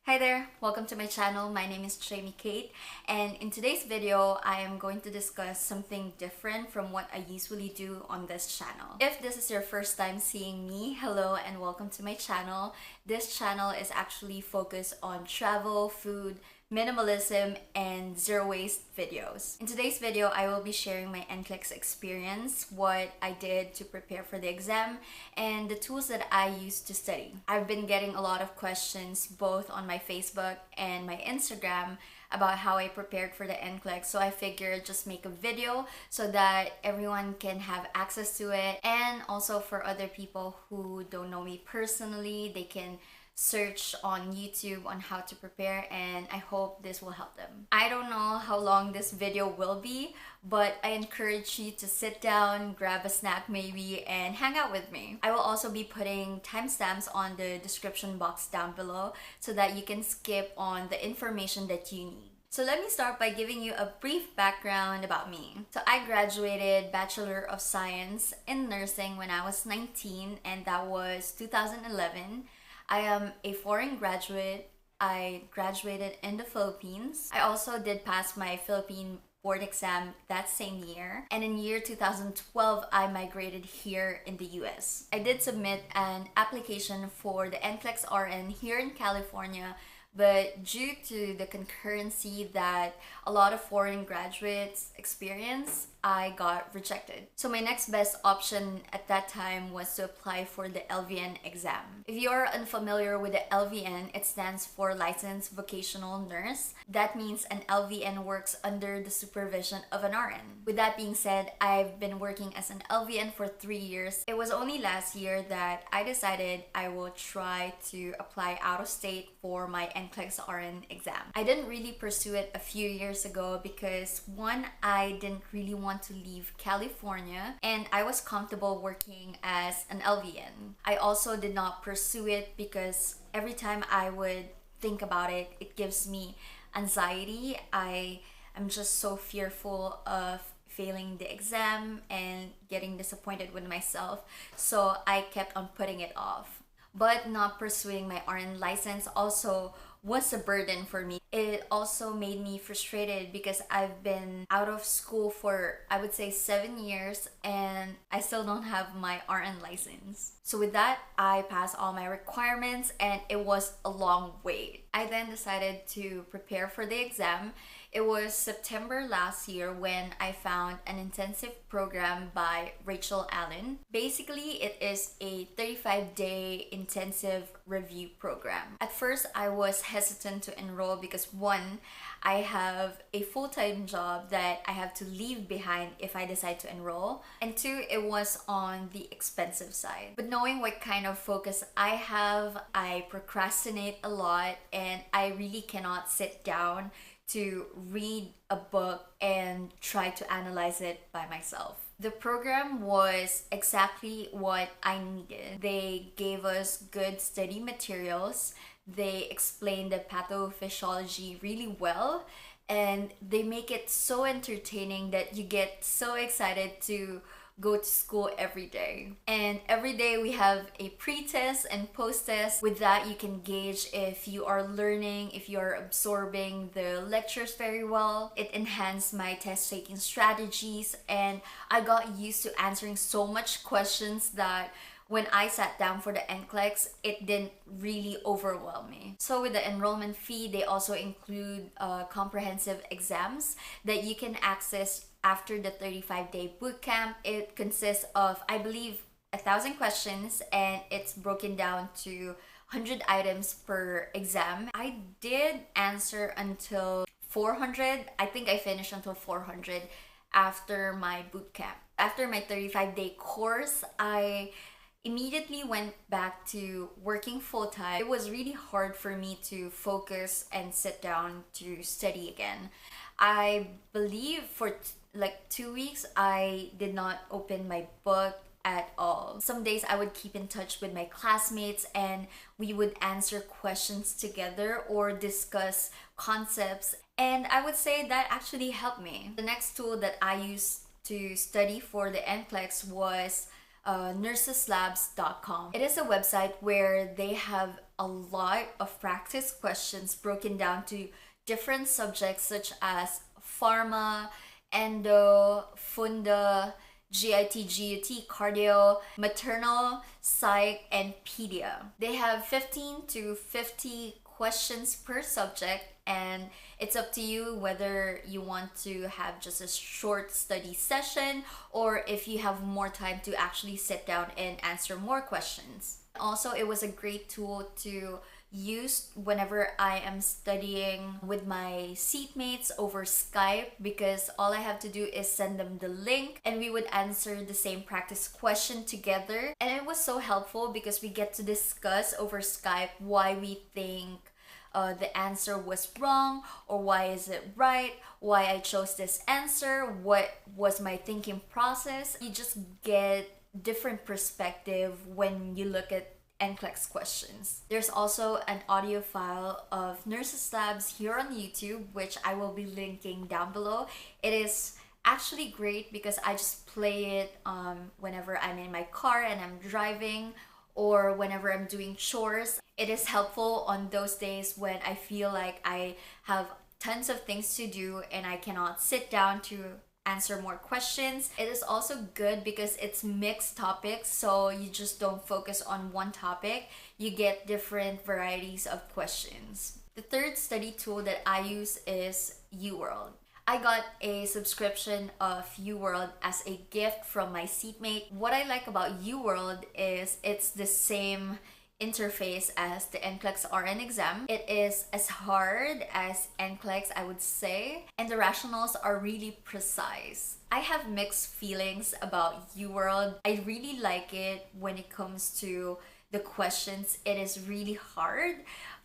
Hi there, welcome to my channel. My name is Jamie Kate, and in today's video I am going to discuss something different from what I usually do on this channel. If this is your first time seeing me, hello and welcome to my channel. This channel is actually focused on travel, food, minimalism, and zero waste videos. In today's video, I will be sharing my NCLEX experience, what I did to prepare for the exam, and the tools that I used to study. I've been getting a lot of questions both on my Facebook and my Instagram about how I prepared for the NCLEX, so I figured just make a video so that everyone can have access to it, and also for other people who don't know me personally, they can search on YouTube on how to prepare, and I hope this will help them. I don't know how long this video will be, but I encourage you to sit down, grab a snack maybe, and hang out with me. I will also be putting timestamps on the description box down below so that you can skip on the information that you need. So let me start by giving you a brief background about me. So I graduated Bachelor of Science in Nursing when I was 19, and that was 2011. I am a foreign graduate. I graduated in the Philippines. I also did pass my Philippine board exam that same year. And in year 2012, I migrated here in the US. I did submit an application for the NCLEX RN here in California, but due to the concurrency that a lot of foreign graduates experience, I got rejected. So my next best option at that time was to apply for the LVN exam. If you're unfamiliar with the LVN, it stands for Licensed Vocational Nurse. That means an LVN works under the supervision of an RN. With that being said, I've been working as an LVN for 3 years. It was only last year that I decided I will try to apply out of state for my NCLEX RN exam. I didn't really pursue it a few years ago because one, I didn't really want to leave California, and I was comfortable working as an LVN. I also did not pursue it because every time I would think about it, it gives me anxiety. I am just so fearful of failing the exam and getting disappointed with myself, so I kept on putting it off. But not pursuing my RN license also was a burden for me. It also made me frustrated because I've been out of school for, I would say, 7 years, and I still don't have my RN license. So with that, I passed all my requirements, and it was a long wait. I then decided to prepare for the exam. It was September last year when I found an intensive program by Rachell. Basically, it is a 35-day intensive review program. At first, I was hesitant to enroll because one, I have a full-time job that I have to leave behind if I decide to enroll, and two, it was on the expensive side. But knowing what kind of focus I have, I procrastinate a lot, and I really cannot sit down to read a book and try to analyze it by myself. The program was exactly what I needed. They gave us good study materials, they explained the pathophysiology really well, and they make it so entertaining that you get so excited to go to school every day. And every day we have a pre-test and post-test. With that, you can gauge if you are learning, if you are absorbing the lectures very well. It enhanced my test-taking strategies, and I got used to answering so much questions that when I sat down for the NCLEX, it didn't really overwhelm me. So with the enrollment fee, they also include comprehensive exams that you can access after the 35-day bootcamp. It consists of, I believe, 1,000 questions, and it's broken down to 100 items per exam. I did answer until 400. I think I finished until 400 after my bootcamp. After my 35-day course, I immediately went back to working full-time. It was really hard for me to focus and sit down to study again. I believe for like 2 weeks, I did not open my book at all. Some days I would keep in touch with my classmates, and we would answer questions together or discuss concepts, and I would say that actually helped me. The next tool that I used to study for the NCLEX was nurseslabs.com. It is a website where they have a lot of practice questions broken down to different subjects such as pharma, endo, funda, GIT, GUT, cardio, maternal, psych, and pedia. They have 15 to 50 questions per subject, and it's up to you whether you want to have just a short study session or if you have more time to actually sit down and answer more questions. Also, it was a great tool to use whenever I am studying with my seatmates over Skype, because all I have to do is send them the link and we would answer the same practice question together. And it was so helpful because we get to discuss over Skype why we think the answer was wrong or why is it right, why I chose this answer, what was my thinking process. You just get different perspective when you look at NCLEX questions. There's also an audio file of Nurses Labs here on YouTube, which I will be linking down below. It is actually great because I just play it whenever I'm in my car and I'm driving, or whenever I'm doing chores. It is helpful on those days when I feel like I have tons of things to do and I cannot sit down to answer more questions. It is also good because it's mixed topics, so you just don't focus on one topic. You get different varieties of questions. The third study tool that I use is UWorld. I got a subscription of UWorld as a gift from my seatmate. What I like about UWorld is it's the same interface as the NCLEX RN exam. It is as hard as NCLEX, I would say, and the rationals are really precise. I have mixed feelings about UWorld. I really like it when it comes to the questions. It is really hard,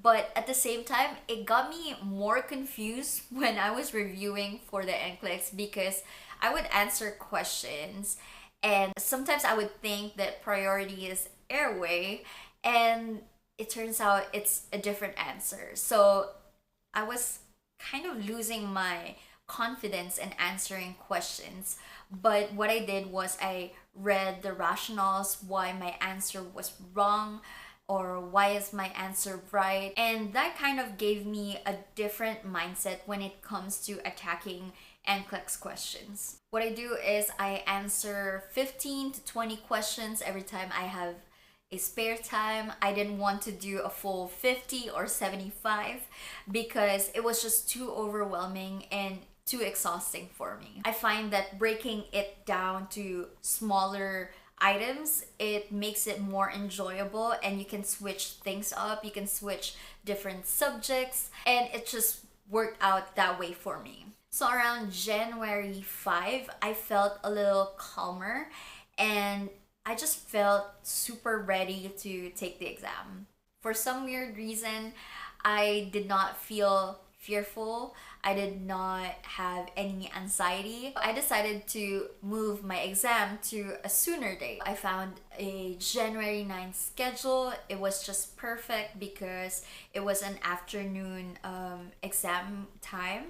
but at the same time, it got me more confused when I was reviewing for the NCLEX, because I would answer questions and sometimes I would think that priority is airway, and it turns out it's a different answer. So I was kind of losing my confidence in answering questions. But what I did was I read the rationales why my answer was wrong or why is my answer right, and that kind of gave me a different mindset when it comes to attacking NCLEX questions. What I do is I answer 15 to 20 questions every time I have a spare time. I didn't want to do a full 50 or 75 because it was just too overwhelming and too exhausting for me. I find that breaking it down to smaller items, it makes it more enjoyable, and you can switch things up, you can switch different subjects, and it just worked out that way for me. So around January 5, I felt a little calmer and I just felt super ready to take the exam. For some weird reason, I did not feel fearful. I did not have any anxiety. I decided to move my exam to a sooner date. I found a January 9th schedule. It was just perfect because it was an afternoon exam time.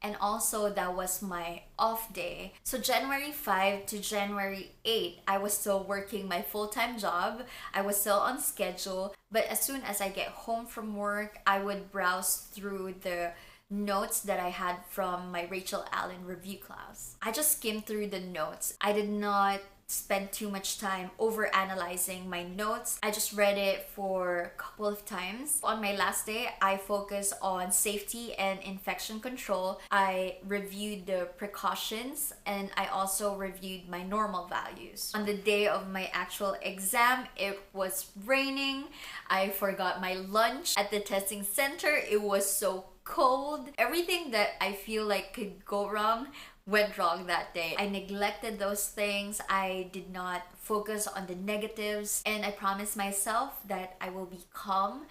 And also that was my off day. So January 5 to January 8, I was still working my full-time job. I was still on schedule. But as soon as I get home from work, I would browse through the notes that I had from my Rachell review class. I just skimmed through the notes. I did not spend too much time over analyzing my notes. I just read it for a couple of times. On my last day, I focused on safety and infection control. I reviewed the precautions and I also reviewed my normal values. On the day of my actual exam, it was raining. I forgot my lunch at the testing center. It was so cold. Everything that I feel like could go wrong went wrong that day. I neglected those things. I did not focus on the negatives, and I promised myself that I will be calm.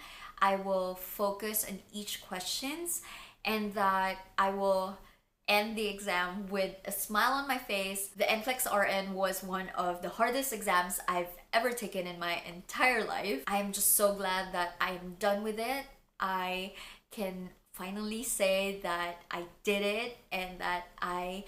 I will focus on each questions, and that I will end the exam with a smile on my face. The NCLEX RN was one of the hardest exams I've ever taken in my entire life. I am just so glad that I am done with it. I can finally say that I did it and that I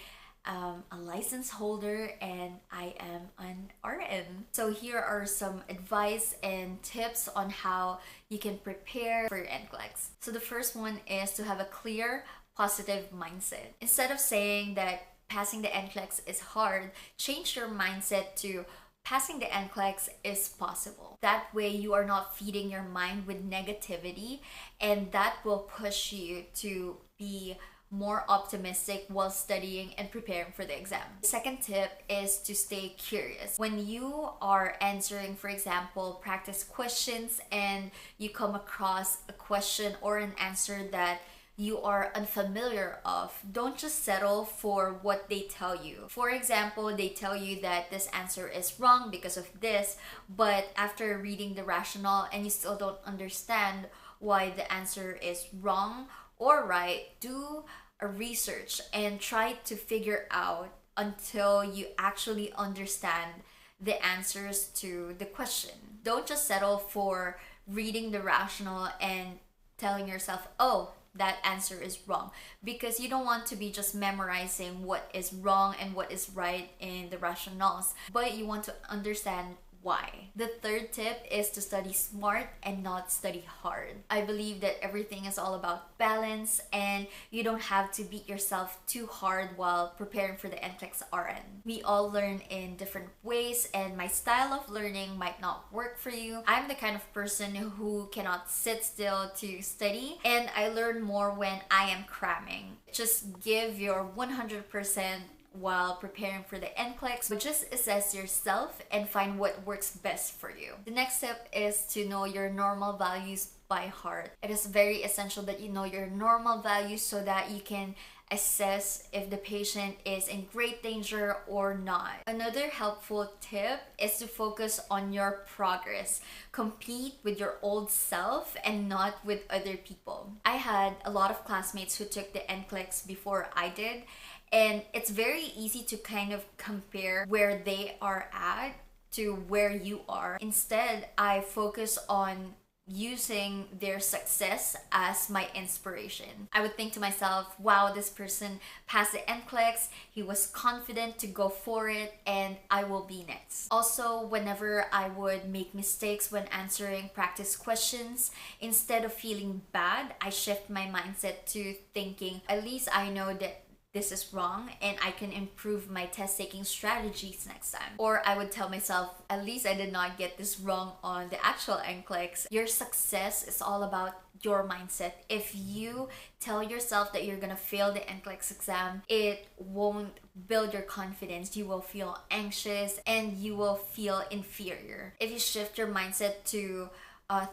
a license holder and I am an RN. So here are some advice and tips on how you can prepare for your NCLEX. So the first one is to have a clear, positive mindset. Instead of saying that passing the NCLEX is hard, change your mindset to passing the NCLEX is possible. That way you are not feeding your mind with negativity, and that will push you to be more optimistic while studying and preparing for the exam. The second tip is to stay curious. When you are answering, for example, practice questions and you come across a question or an answer that you are unfamiliar of, don't just settle for what they tell you. For example, they tell you that this answer is wrong because of this, but after reading the rationale and you still don't understand why the answer is wrong or right, do a research and try to figure out until you actually understand the answers to the question. Don't just settle for reading the rationale and telling yourself, oh, that answer is wrong, because you don't want to be just memorizing what is wrong and what is right in the rationales, but you want to understand why. The third tip is to study smart and not study hard. I believe that everything is all about balance, and you don't have to beat yourself too hard while preparing for the NCLEX RN. We all learn in different ways, and my style of learning might not work for you. I'm the kind of person who cannot sit still to study, and I learn more when I am cramming. Just give your 100% while preparing for the NCLEX, but just assess yourself and find what works best for you. The next step is to know your normal values by heart. It is very essential that you know your normal values so that you can assess if the patient is in great danger or not. Another helpful tip is to focus on your progress. Compete with your old self and not with other people. I had a lot of classmates who took the NCLEX before I did, and it's very easy to kind of compare where they are at to where you are. Instead, I focus on using their success as my inspiration. I would think to myself, wow, this person passed the NCLEX, he was confident to go for it, and I will be next. Also, whenever I would make mistakes when answering practice questions, instead of feeling bad, I shift my mindset to thinking, at least I know that this is wrong and I can improve my test taking strategies next time. Or I would tell myself, at least I did not get this wrong on the actual NCLEX. Your success is all about your mindset. If you tell yourself that you're gonna fail the NCLEX exam, it won't build your confidence. You will feel anxious and you will feel inferior. If you shift your mindset to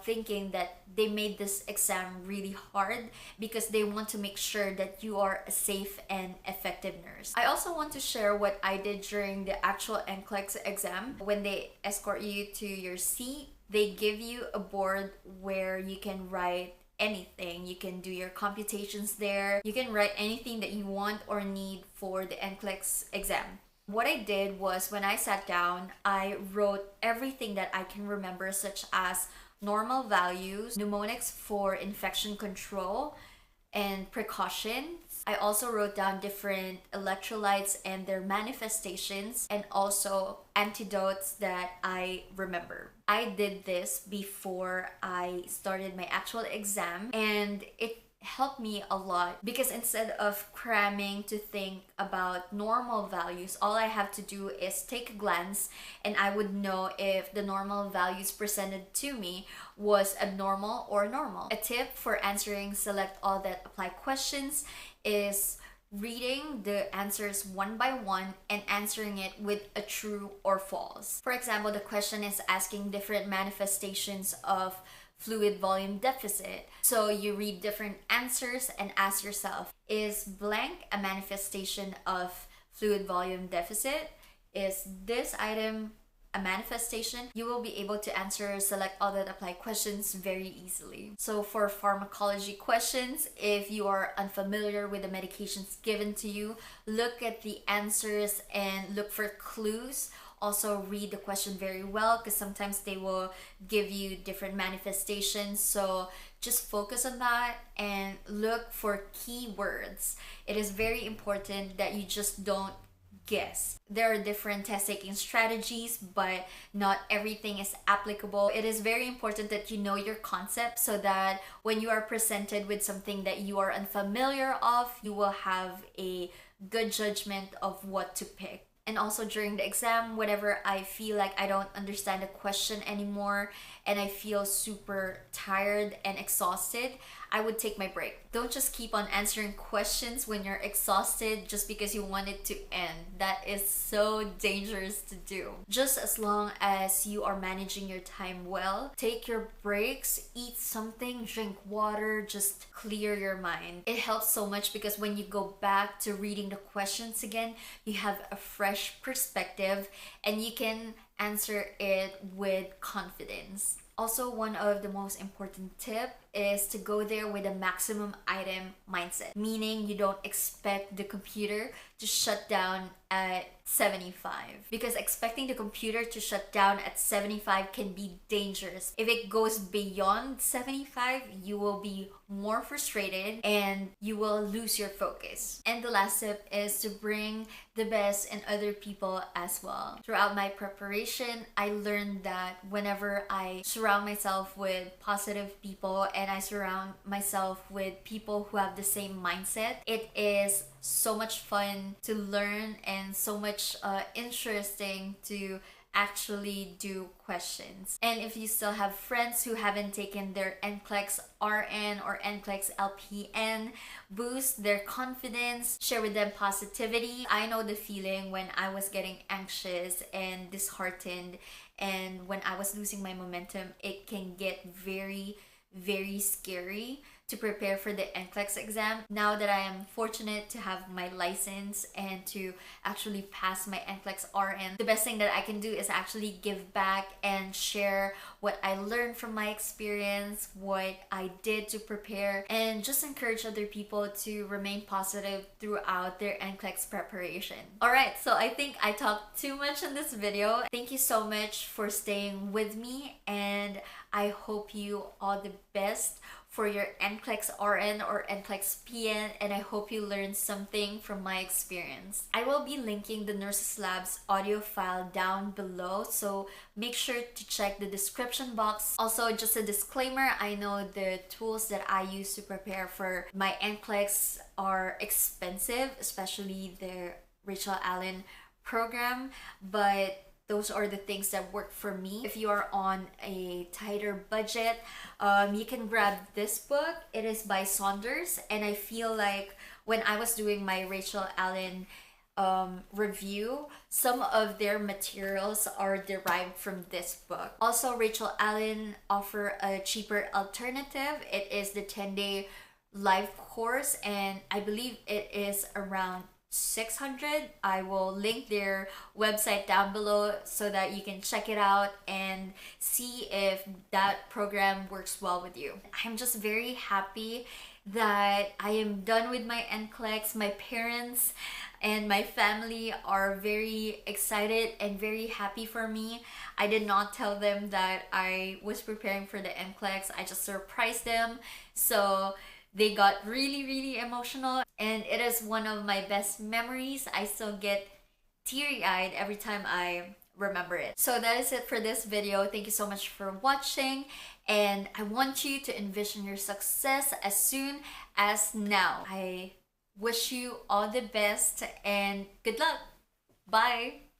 thinking that they made this exam really hard because they want to make sure that you are a safe and effective nurse. I also want to share what I did during the actual NCLEX exam. When they escort you to your seat, they give you a board where you can write anything. You can do your computations there. You can write anything that you want or need for the NCLEX exam. What I did was, when I sat down, I wrote everything that I can remember, such as normal values, mnemonics for infection control, and precautions. I also wrote down different electrolytes and their manifestations, and also antidotes that I remember. I did this before I started my actual exam, and it helped me a lot because instead of cramming to think about normal values, all I have to do is take a glance and I would know if the normal values presented to me was abnormal or normal. A tip for answering select all that apply questions is reading the answers one by one and answering it with a true or false. For example, the question is asking different manifestations of fluid volume deficit. So you read different answers and ask yourself, is blank a manifestation of fluid volume deficit? Is this item a manifestation? You will be able to answer select all that apply questions very easily. So for pharmacology questions, if you are unfamiliar with the medications given to you, look at the answers and look for clues. Also read the question very well because sometimes they will give you different manifestations. So just focus on that and look for keywords. It is very important that you just don't guess. There are different test taking strategies, but not everything is applicable. It is very important that you know your concept so that when you are presented with something that you are unfamiliar of, you will have a good judgment of what to pick. And also during the exam, whenever I feel like I don't understand a question anymore and I feel super tired and exhausted, I would take my break. Don't just keep on answering questions when you're exhausted just because you want it to end. That is so dangerous to do. Just as long as you are managing your time well, take your breaks, eat something, drink water, just clear your mind. It helps so much because when you go back to reading the questions again, you have a fresh perspective and you can answer it with confidence. Also, one of the most important tip is to go there with a maximum item mindset, meaning you don't expect the computer to shut down at 75, because expecting the computer to shut down at 75 can be dangerous. If it goes beyond 75, you will be more frustrated and you will lose your focus. And the last tip is to bring the best in other people as well. Throughout my preparation, I learned that whenever I surround myself with positive people and I surround myself with people who have the same mindset, it is so much fun to learn and so much interesting to actually do questions. And if you still have friends who haven't taken their NCLEX RN or NCLEX LPN, boost their confidence, share with them positivity. I know the feeling when I was getting anxious and disheartened, and when I was losing my momentum, it can get very scary to prepare for the NCLEX exam. Now that I am fortunate to have my license and to actually pass my NCLEX RN, the best thing that I can do is actually give back and share what I learned from my experience, what I did to prepare, and just encourage other people to remain positive throughout their NCLEX preparation. Alright, so I think I talked too much in this video. Thank you so much for staying with me, and I hope you all the best for your NCLEX RN or NCLEX PN, and I hope you learned something from my experience. I will be linking the Nurses Lab's audio file down below, so make sure to check the description box. Also, just a disclaimer, I know the tools that I use to prepare for my NCLEX are expensive, especially the Rachell Allen program, but those are the things that work for me. If you are on a tighter budget, you can grab this book. It is by Saunders, and I feel like when I was doing my Rachell Allen review, some of their materials are derived from this book. Also, Rachell Allen offer a cheaper alternative. It is the 10-day live course, and I believe it is around 600. I will link their website down below so that you can check it out and see if that program works well with you. I'm just very happy that I am done with my NCLEX. My parents and my family are very excited and very happy for me. I did not tell them that I was preparing for the NCLEX. I just surprised them. So they got really emotional, and it is one of my best memories. I still get teary-eyed every time I remember it. So that is it for this video. Thank you so much for watching, and I want you to envision your success as soon as now. I wish you all the best and good luck. Bye!